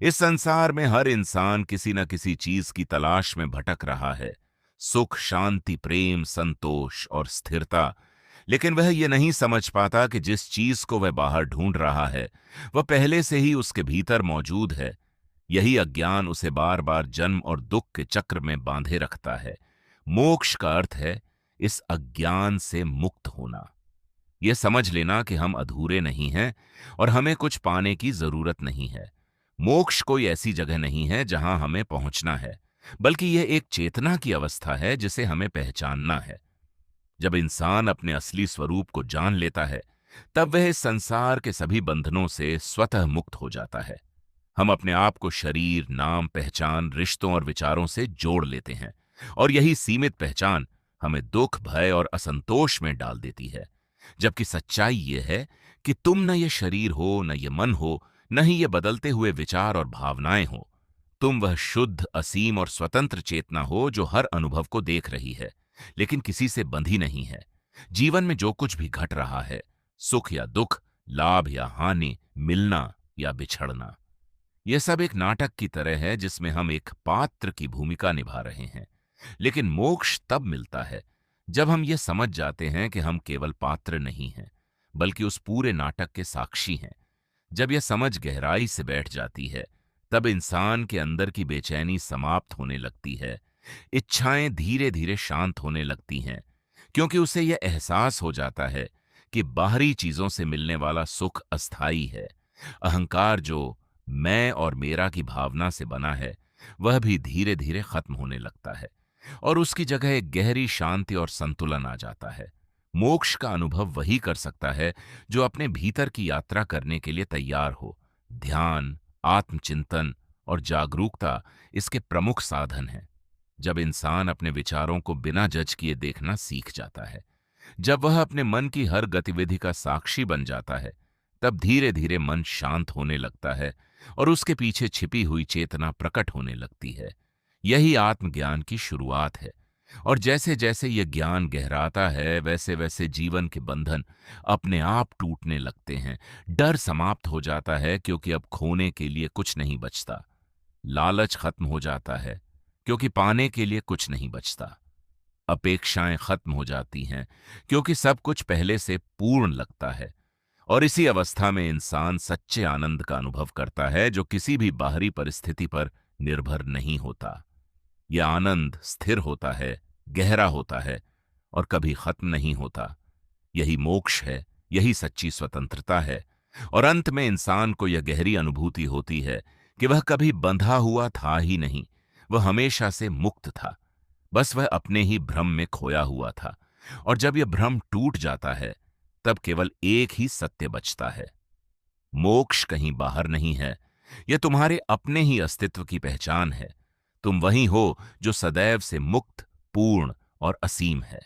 इस संसार में हर इंसान किसी न किसी चीज की तलाश में भटक रहा है। सुख, शांति, प्रेम, संतोष और स्थिरता। लेकिन वह ये नहीं समझ पाता कि जिस चीज को वह बाहर ढूंढ रहा है वह पहले से ही उसके भीतर मौजूद है। यही अज्ञान उसे बार बार जन्म और दुख के चक्र में बांधे रखता है। मोक्ष का अर्थ है इस अज्ञान से मुक्त होना। यह समझ लेना कि हम अधूरे नहीं हैं और हमें कुछ पाने की जरूरत नहीं है। मोक्ष कोई ऐसी जगह नहीं है जहां हमें पहुंचना है, बल्कि यह एक चेतना की अवस्था है जिसे हमें पहचानना है। जब इंसान अपने असली स्वरूप को जान लेता है, तब वह इस संसार के सभी बंधनों से स्वतः मुक्त हो जाता है। हम अपने आप को शरीर, नाम, पहचान, रिश्तों और विचारों से जोड़ लेते हैं, और यही सीमित पहचान हमें दुख, भय और असंतोष में डाल देती है। जबकि सच्चाई यह है कि तुम न ये शरीर हो, न ये मन हो, न ही ये बदलते हुए विचार और भावनाएं हो। तुम वह शुद्ध, असीम और स्वतंत्र चेतना हो जो हर अनुभव को देख रही है, लेकिन किसी से बंधी नहीं है। जीवन में जो कुछ भी घट रहा है, सुख या दुख, लाभ या हानि, मिलना या बिछड़ना, यह सब एक नाटक की तरह है जिसमें हम एक पात्र की भूमिका निभा रहे हैं। लेकिन मोक्ष तब मिलता है जब हम ये समझ जाते हैं कि हम केवल पात्र नहीं हैं, बल्कि उस पूरे नाटक के साक्षी हैं। जब यह समझ गहराई से बैठ जाती है, तब इंसान के अंदर की बेचैनी समाप्त होने लगती है। इच्छाएं धीरे धीरे शांत होने लगती हैं, क्योंकि उसे यह एहसास हो जाता है कि बाहरी चीजों से मिलने वाला सुख अस्थाई है। अहंकार, जो मैं और मेरा की भावना से बना है, वह भी धीरे धीरे खत्म होने लगता है, और उसकी जगह एक गहरी शांति और संतुलन आ जाता है। मोक्ष का अनुभव वही कर सकता है जो अपने भीतर की यात्रा करने के लिए तैयार हो। ध्यान, आत्मचिंतन और जागरूकता इसके प्रमुख साधन हैं। जब इंसान अपने विचारों को बिना जज किए देखना सीख जाता है, जब वह अपने मन की हर गतिविधि का साक्षी बन जाता है, तब धीरे धीरे मन शांत होने लगता है और उसके पीछे छिपी हुई चेतना प्रकट होने लगती है। यही आत्मज्ञान की शुरुआत है। और जैसे जैसे यह ज्ञान गहराता है, वैसे वैसे जीवन के बंधन अपने आप टूटने लगते हैं। डर समाप्त हो जाता है, क्योंकि अब खोने के लिए कुछ नहीं बचता। लालच खत्म हो जाता है, क्योंकि पाने के लिए कुछ नहीं बचता। अपेक्षाएं खत्म हो जाती हैं, क्योंकि सब कुछ पहले से पूर्ण लगता है। और इसी अवस्था में इंसान सच्चे आनंद का अनुभव करता है, जो किसी भी बाहरी परिस्थिति पर निर्भर नहीं होता। यह आनंद स्थिर होता है, गहरा होता है और कभी खत्म नहीं होता। यही मोक्ष है, यही सच्ची स्वतंत्रता है। और अंत में इंसान को यह गहरी अनुभूति होती है कि वह कभी बंधा हुआ था ही नहीं, वह हमेशा से मुक्त था। बस वह अपने ही भ्रम में खोया हुआ था। और जब यह भ्रम टूट जाता है, तब केवल एक ही सत्य बचता है। मोक्ष कहीं बाहर नहीं है, यह तुम्हारे अपने ही अस्तित्व की पहचान है। तुम वही हो जो सदैव से मुक्त, पूर्ण और असीम है।